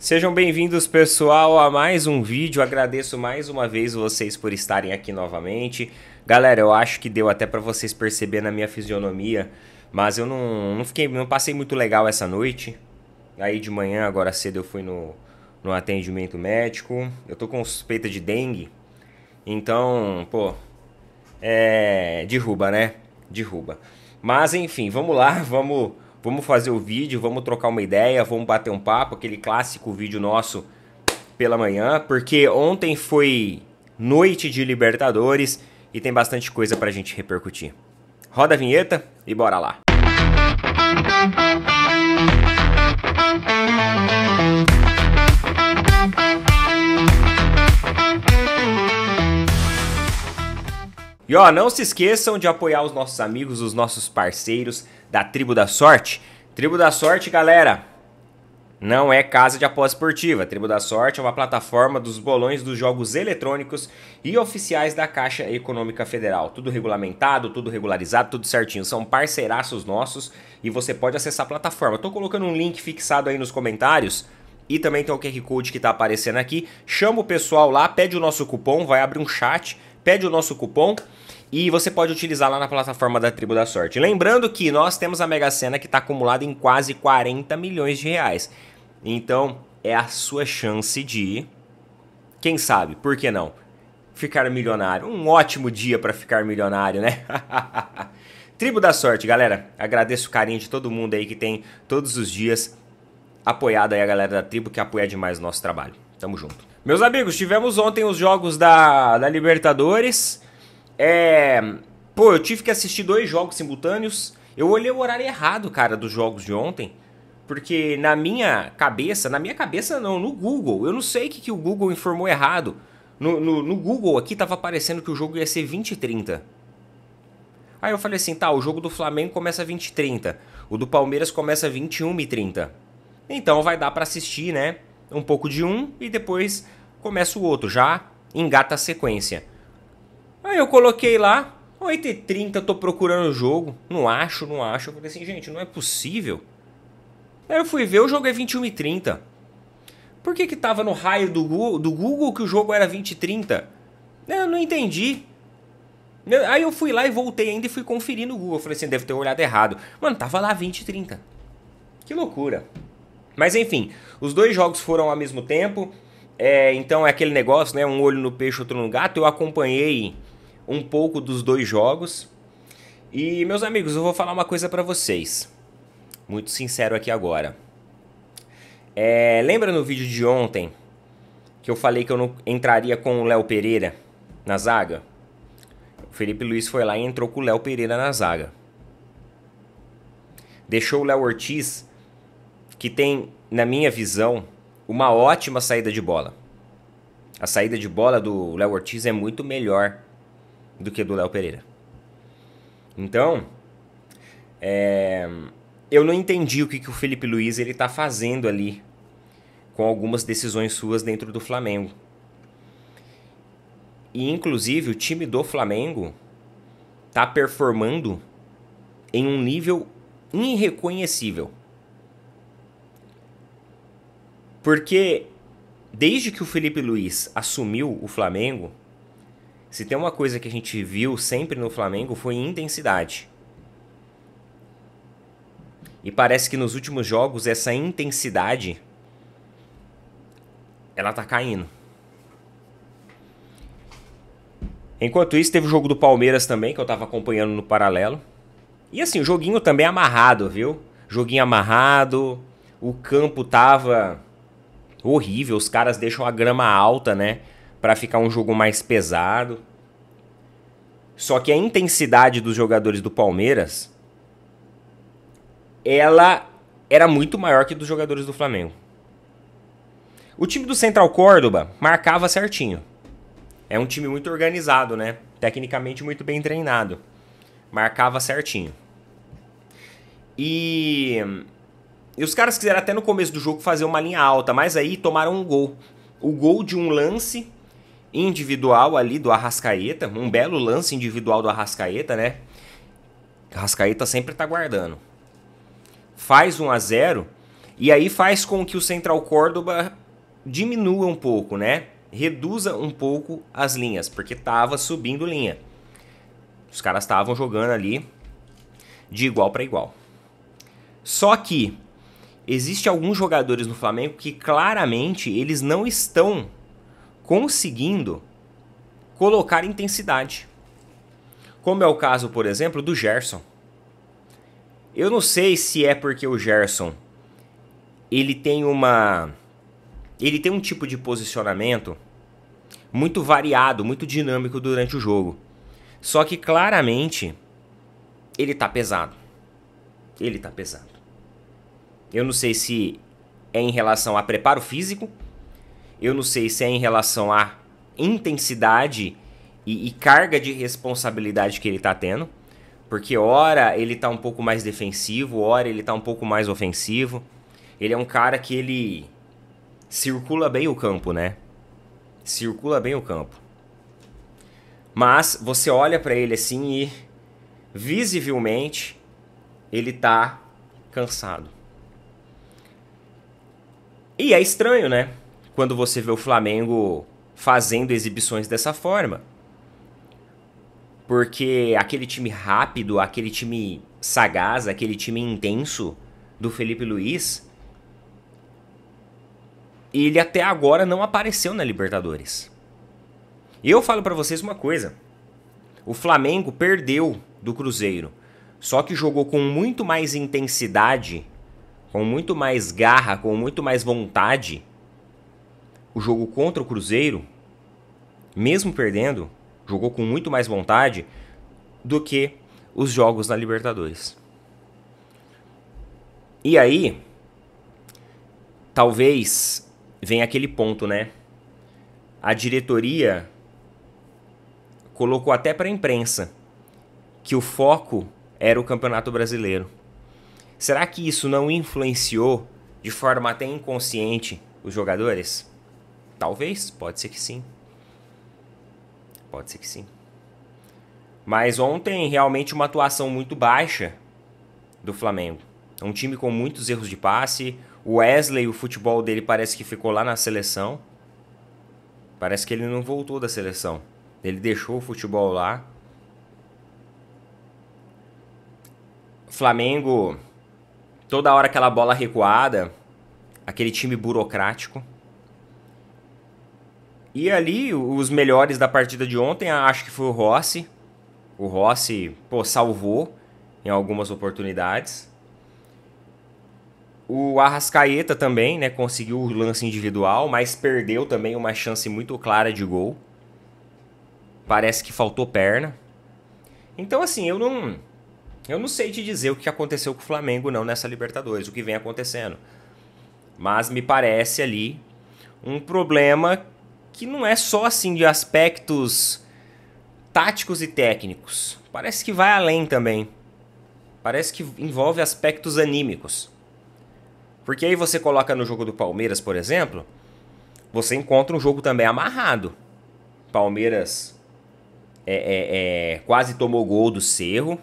Sejam bem-vindos, pessoal, a mais um vídeo. Agradeço mais uma vez vocês por estarem aqui novamente. Galera, eu acho que deu até pra vocês perceberem na minha fisionomia, mas eu não passei muito legal essa noite. Aí de manhã, agora cedo, eu fui no atendimento médico. Eu tô com suspeita de dengue, então, pô, derruba, né? Derruba. Mas enfim, vamos lá, vamos fazer o vídeo, vamos trocar uma ideia, vamos bater um papo, aquele clássico vídeo nosso pela manhã, porque ontem foi noite de Libertadores e tem bastante coisa pra gente repercutir. Roda a vinheta e bora lá. E ó, não se esqueçam de apoiar os nossos amigos, os nossos parceiros da Tribo da Sorte. Tribo da Sorte, galera, não é casa de aposta esportiva. Tribo da Sorte é uma plataforma dos bolões dos jogos eletrônicos e oficiais da Caixa Econômica Federal. Tudo regulamentado, tudo regularizado, tudo certinho. São parceiraços nossos e você pode acessar a plataforma. Eu tô colocando um link fixado aí nos comentários. E também tem o QR Code que está aparecendo aqui. Chama o pessoal lá, pede o nosso cupom, vai abrir um chat, pede o nosso cupom e você pode utilizar lá na plataforma da Tribo da Sorte. Lembrando que nós temos a Mega Sena que está acumulada em quase 40 milhões de reais. Então é a sua chance de, quem sabe, por que não, ficar milionário. Um ótimo dia para ficar milionário, né? Tribo da Sorte, galera. Agradeço o carinho de todo mundo aí que tem todos os dias apoiado aí a galera da Tribo, que apoia demais o nosso trabalho. Tamo junto. Meus amigos, tivemos ontem os jogos da Libertadores. Pô, eu tive que assistir 2 jogos simultâneos. Eu olhei o horário errado, cara, dos jogos de ontem. Porque na minha cabeça não, no Google. Eu não sei o que o Google informou errado. No Google aqui tava aparecendo que o jogo ia ser 20h30. Aí eu falei assim, tá, o jogo do Flamengo começa 20h30. O do Palmeiras começa 21h30. Então vai dar pra assistir, né? Um pouco de um e depois começa o outro. Já engata a sequência. Aí eu coloquei lá, 8h30, eu tô procurando o jogo. Não acho. Eu falei assim, gente, não é possível. Aí eu fui ver, o jogo é 21h30. Por que tava no raio do Google que o jogo era 20h30? Eu não entendi. Aí eu fui lá e voltei ainda e fui conferir no Google. Eu falei assim, deve ter olhado errado. Mano, tava lá 20h30. Que loucura. Mas enfim, os 2 jogos foram ao mesmo tempo. Então é aquele negócio, né? Um olho no peixe, outro no gato. Eu acompanhei um pouco dos 2 jogos. E, meus amigos, eu vou falar uma coisa pra vocês. Muito sincero aqui agora. Lembra no vídeo de ontem que eu falei que eu não entraria com o Léo Pereira na zaga? O Felipe Luiz foi lá e entrou com o Léo Pereira na zaga. Deixou o Léo Ortiz, que tem, na minha visão, uma ótima saída de bola. A saída de bola do Léo Ortiz é muito melhor do que do Léo Pereira. Então, eu não entendi o que o Felipe Luiz ele tá fazendo ali com algumas decisões suas dentro do Flamengo. E, inclusive, o time do Flamengo tá performando em um nível irreconhecível. Porque desde que o Felipe Luiz assumiu o Flamengo, se tem uma coisa que a gente viu sempre no Flamengo foi intensidade. E parece que nos últimos jogos essa intensidade ela tá caindo. Enquanto isso teve o jogo do Palmeiras também, que eu tava acompanhando no paralelo. E assim, o joguinho também amarrado, viu? Joguinho amarrado, o campo tava horrível, os caras deixam a grama alta, né? Pra ficar um jogo mais pesado. Só que a intensidade dos jogadores do Palmeiras, ela era muito maior que dos jogadores do Flamengo. O time do Central Córdoba marcava certinho. É um time muito organizado, né? Tecnicamente muito bem treinado. Marcava certinho. E os caras quiseram até no começo do jogo fazer uma linha alta, mas aí tomaram um gol. O gol de um lance individual ali do Arrascaeta, um belo lance individual do Arrascaeta, né? O Arrascaeta sempre tá guardando. Faz 1-0 E aí faz com que o Central Córdoba diminua um pouco, né? Reduza um pouco as linhas, porque tava subindo linha. Os caras estavam jogando ali de igual para igual. Só que existe alguns jogadores no Flamengo que claramente eles não estão conseguindo colocar intensidade. Como é o caso, por exemplo, do Gerson. Eu não sei se é porque o Gerson ele tem um tipo de posicionamento muito variado, muito dinâmico durante o jogo. Só que claramente ele tá pesado. Ele tá pesado. Eu não sei se é em relação a preparo físico, eu não sei se é em relação a intensidade e carga de responsabilidade que ele tá tendo, porque ora ele tá um pouco mais defensivo, ora ele tá um pouco mais ofensivo. Ele é um cara que ele circula bem o campo, né? Circula bem o campo. Mas você olha pra ele assim e visivelmente ele tá cansado. E é estranho, né? Quando você vê o Flamengo fazendo exibições dessa forma. Porque aquele time rápido, aquele time sagaz, aquele time intenso do Felipe Luiz, ele até agora não apareceu na Libertadores. E eu falo pra vocês uma coisa. O Flamengo perdeu do Cruzeiro. Só que jogou com muito mais intensidade, com muito mais garra, com muito mais vontade. O jogo contra o Cruzeiro, mesmo perdendo, jogou com muito mais vontade do que os jogos na Libertadores. E aí, talvez venha aquele ponto, né? A diretoria colocou até para a imprensa que o foco era o Campeonato Brasileiro. Será que isso não influenciou de forma até inconsciente os jogadores? Talvez, pode ser que sim. Pode ser que sim. Mas ontem realmente uma atuação muito baixa do Flamengo. Um time com muitos erros de passe. O Wesley, o futebol dele parece que ficou lá na seleção. Parece que ele não voltou da seleção. Ele deixou o futebol lá. Flamengo, toda hora aquela bola recuada, aquele time burocrático. E ali, os melhores da partida de ontem, acho que foi o Rossi. O Rossi, pô, salvou em algumas oportunidades. O Arrascaeta também, né, conseguiu o lance individual, mas perdeu também uma chance muito clara de gol. Parece que faltou perna. Então, assim, eu não sei te dizer o que aconteceu com o Flamengo não nessa Libertadores, o que vem acontecendo. Mas me parece ali um problema que não é só assim de aspectos táticos e técnicos. Parece que vai além também. Parece que envolve aspectos anímicos. Porque aí você coloca no jogo do Palmeiras, por exemplo, você encontra um jogo também amarrado. Palmeiras quase tomou gol do Cerro.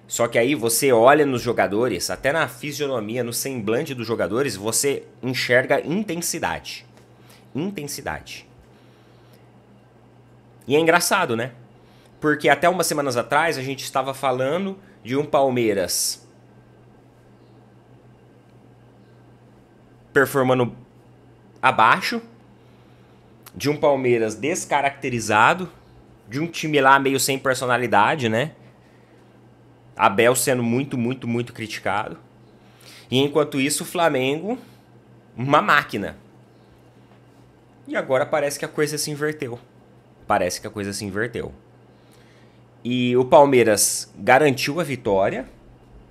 Só que aí você olha nos jogadores, até na fisionomia, no semblante dos jogadores, você enxerga intensidade. Intensidade. E é engraçado, né? Porque até umas semanas atrás a gente estava falando de um Palmeiras performando abaixo, de um Palmeiras descaracterizado, de um time lá meio sem personalidade, né? Abel sendo muito criticado. E enquanto isso, o Flamengo, uma máquina. E agora parece que a coisa se inverteu. Parece que a coisa se inverteu. E o Palmeiras garantiu a vitória.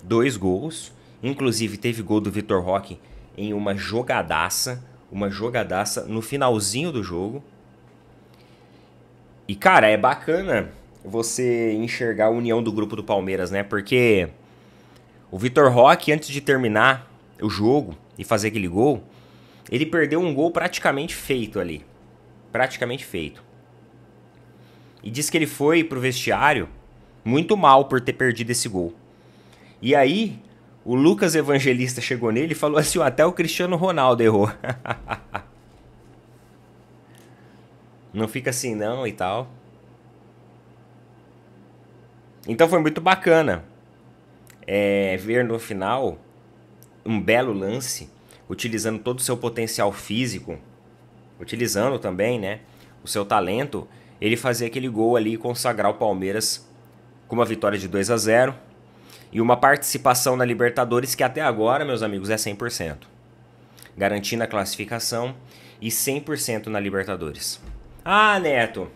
2 gols. Inclusive teve gol do Vitor Roque em uma jogadaça. Uma jogadaça no finalzinho do jogo. E cara, é bacana você enxergar a união do grupo do Palmeiras, né? Porque o Vitor Roque, antes de terminar o jogo e fazer aquele gol, ele perdeu um gol praticamente feito ali. Praticamente feito. E diz que ele foi pro vestiário muito mal por ter perdido esse gol. E aí, O Lucas Evangelista chegou nele e falou assim, até o Cristiano Ronaldo errou. Não fica assim não e tal. Então foi muito bacana ver no final um belo lance, utilizando todo o seu potencial físico, utilizando também, né, o seu talento, ele fazer aquele gol ali e consagrar o Palmeiras com uma vitória de 2-0 e uma participação na Libertadores que até agora, meus amigos, é 100%. Garantindo a classificação e 100% na Libertadores. Ah, Neto,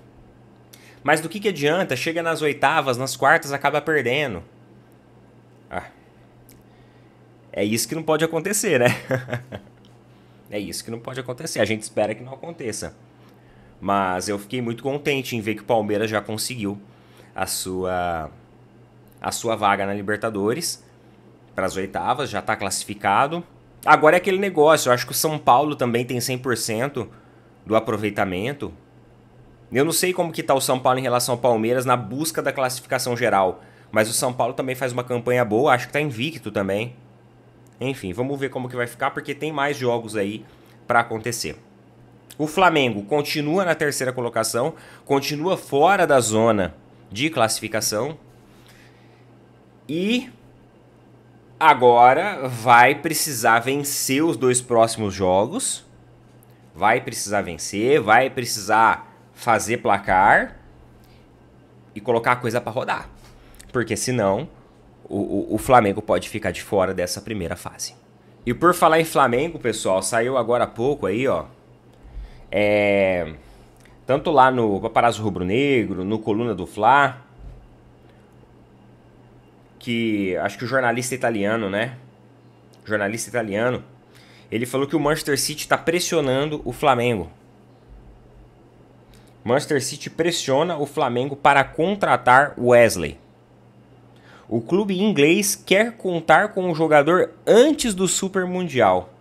mas do que adianta? Chega nas oitavas, nas quartas, acaba perdendo. Ah, é isso que não pode acontecer, né? É isso que não pode acontecer. A gente espera que não aconteça. Mas eu fiquei muito contente em ver que o Palmeiras já conseguiu a sua vaga na Libertadores para as oitavas, já está classificado. Agora é aquele negócio, eu acho que o São Paulo também tem 100% do aproveitamento. Eu não sei como que tá o São Paulo em relação ao Palmeiras na busca da classificação geral, mas o São Paulo também faz uma campanha boa, acho que tá invicto também. Enfim, vamos ver como que vai ficar, porque tem mais jogos aí para acontecer. O Flamengo continua na terceira colocação, continua fora da zona de classificação e agora vai precisar vencer os 2 próximos jogos, vai precisar vencer, vai precisar fazer placar e colocar a coisa para rodar, porque senão o Flamengo pode ficar de fora dessa primeira fase. E por falar em Flamengo, pessoal, saiu agora há pouco aí, ó, tanto lá no Paparazzo Rubro Negro, no Coluna do Fla, que acho que o jornalista italiano, né? Jornalista italiano, ele falou que o Manchester City está pressionando o Flamengo. Manchester City pressiona o Flamengo para contratar Wesley. O clube inglês quer contar com o jogador antes do Super Mundial.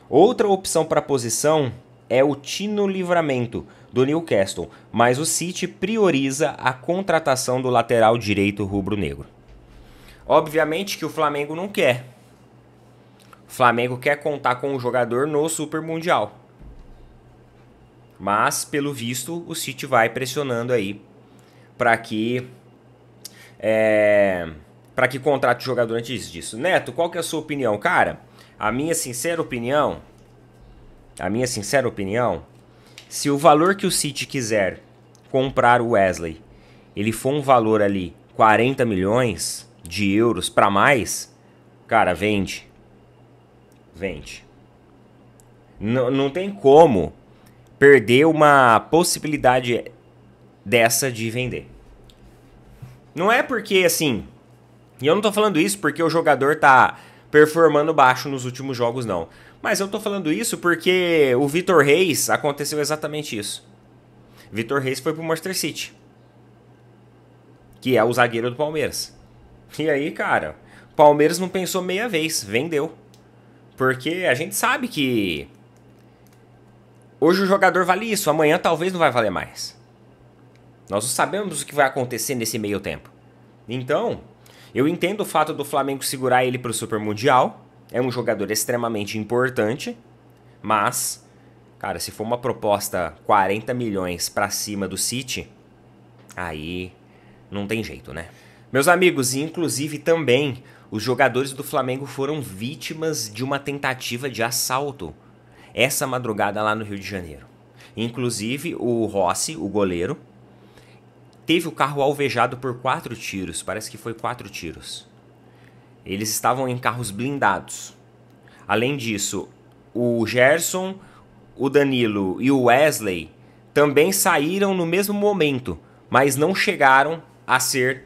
Outra opção para a posição é o Tino Livramento, do Newcastle, mas o City prioriza a contratação do lateral direito rubro-negro. Obviamente que o Flamengo não quer. O Flamengo quer contar com o jogador no Super Mundial. Mas, pelo visto, o City vai pressionando aí para que contrate o jogador antes disso. Neto, qual que é a sua opinião? Cara, a minha sincera opinião, se o valor que o City quiser comprar o Wesley, ele for um valor ali 40 milhões de euros para mais, cara, vende. Vende. Não tem como perder uma possibilidade dessa de vender. Não é porque, assim, e eu não tô falando isso porque o jogador tá performando baixo nos últimos jogos, não. Mas eu tô falando isso porque o Vitor Reis aconteceu exatamente isso. Vitor Reis foi pro Manchester City, que é o zagueiro do Palmeiras. E aí, cara, o Palmeiras não pensou meia vez, vendeu. Porque a gente sabe que hoje o jogador vale isso, amanhã talvez não vai valer mais. Nós não sabemos o que vai acontecer nesse meio tempo. Então, eu entendo o fato do Flamengo segurar ele para o Super Mundial. É um jogador extremamente importante. Mas, cara, se for uma proposta 40 milhões para cima do City, aí não tem jeito, né? Meus amigos, e inclusive também os jogadores do Flamengo foram vítimas de uma tentativa de assalto essa madrugada lá no Rio de Janeiro. Inclusive o Rossi, o goleiro, teve o carro alvejado por 4 tiros, parece que foi 4 tiros. Eles estavam em carros blindados. Além disso, o Gerson, o Danilo e o Wesley também saíram no mesmo momento, mas não chegaram a ser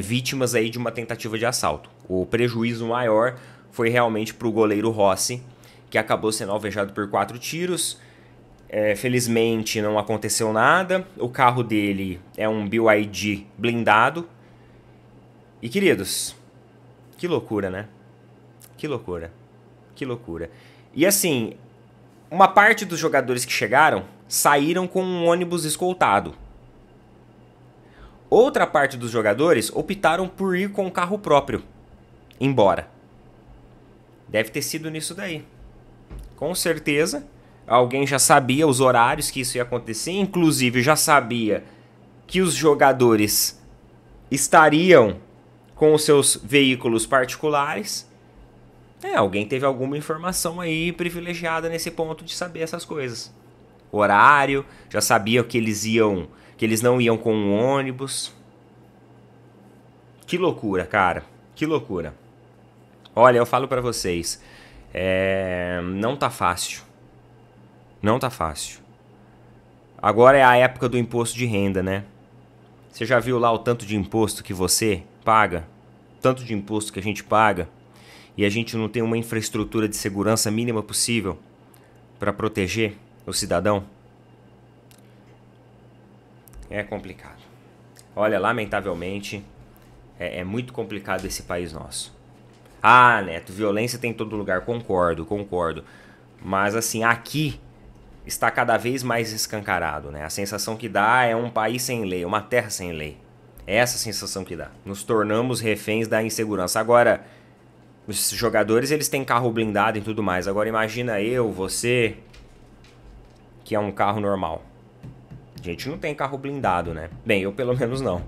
vítimas aí de uma tentativa de assalto. O prejuízo maior foi realmente para o goleiro Rossi, que acabou sendo alvejado por 4 tiros. Felizmente não aconteceu nada. O carro dele é um BYD blindado. E queridos, que loucura, né? Que loucura. Que loucura. E assim, uma parte dos jogadores que chegaram saíram com um ônibus escoltado. Outra parte dos jogadores optaram por ir com um carro próprio. embora. Deve ter sido nisso daí. Com certeza, alguém já sabia os horários que isso ia acontecer, inclusive já sabia que os jogadores estariam com os seus veículos particulares. Alguém teve alguma informação aí privilegiada nesse ponto de saber essas coisas. Horário, já sabia que eles não iam com um ônibus. Que loucura, cara. Que loucura. Olha, eu falo pra vocês, não tá fácil. Não tá fácil. Agora é a época do imposto de renda, né? Você já viu lá o tanto de imposto que você paga? Tanto de imposto que a gente paga e a gente não tem uma infraestrutura de segurança mínima possível para proteger o cidadão? É complicado. Olha, lamentavelmente, é muito complicado esse país nosso. Ah, Neto, violência tem em todo lugar. Concordo, concordo. Mas assim, aqui está cada vez mais escancarado, né? A sensação que dá é um país sem lei, uma terra sem lei. É essa a sensação que dá. Nos tornamos reféns da insegurança. Agora, os jogadores, eles têm carro blindado e tudo mais. Agora imagina eu, você, que é um carro normal. A gente não tem carro blindado, né? Bem, eu pelo menos não.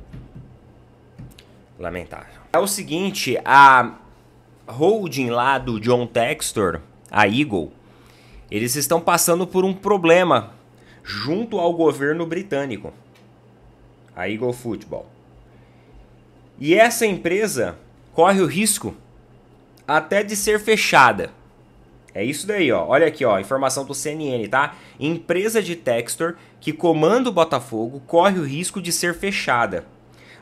Lamentável. É o seguinte, a holding lá do John Textor, a Eagle, eles estão passando por um problema junto ao governo britânico, a Eagle Football. E essa empresa corre o risco até de ser fechada. É isso daí, ó. Olha aqui, ó, informação do CNN, tá? Empresa de Textor que comanda o Botafogo corre o risco de ser fechada.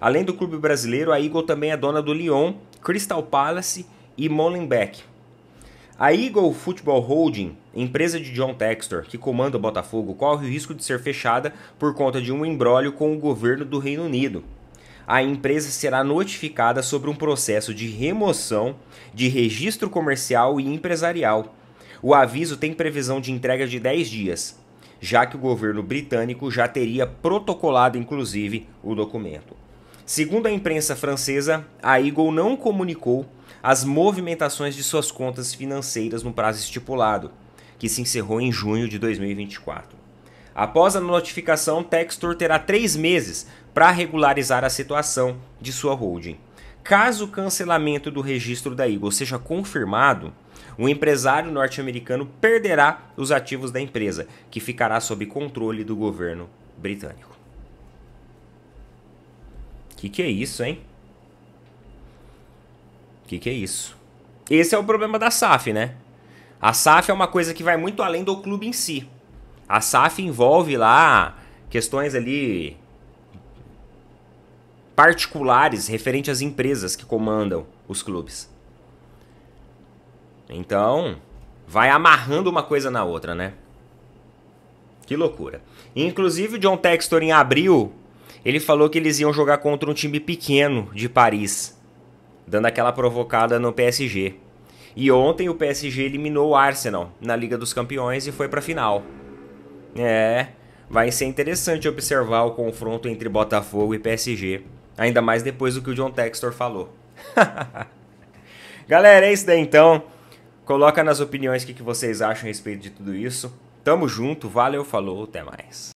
Além do clube brasileiro, a Eagle também é dona do Lyon, Crystal Palace e Molenbeek. A Eagle Football Holding, empresa de John Textor, que comanda o Botafogo, corre o risco de ser fechada por conta de um imbróglio com o governo do Reino Unido. A empresa será notificada sobre um processo de remoção de registro comercial e empresarial. O aviso tem previsão de entrega de 10 dias, já que o governo britânico já teria protocolado, inclusive, o documento. Segundo a imprensa francesa, a Eagle não comunicou as movimentações de suas contas financeiras no prazo estipulado, que se encerrou em junho de 2024. Após a notificação, Textor terá 3 meses para regularizar a situação de sua holding. Caso o cancelamento do registro da Eagle seja confirmado, o empresário norte-americano perderá os ativos da empresa, que ficará sob controle do governo britânico. Que é isso, hein? Que é isso? Esse é o problema da SAF, né? A SAF é uma coisa que vai muito além do clube em si. A SAF envolve lá questões ali particulares referente às empresas que comandam os clubes. Então, vai amarrando uma coisa na outra, né? Que loucura. Inclusive o John Textor em abril, ele falou que eles iam jogar contra um time pequeno de Paris, dando aquela provocada no PSG. E ontem o PSG eliminou o Arsenal na Liga dos Campeões e foi para a final. Vai ser interessante observar o confronto entre Botafogo e PSG. Ainda mais depois do que o John Textor falou. Galera, é isso daí então. Coloca nas opiniões o que vocês acham a respeito de tudo isso. Tamo junto, valeu, falou, até mais.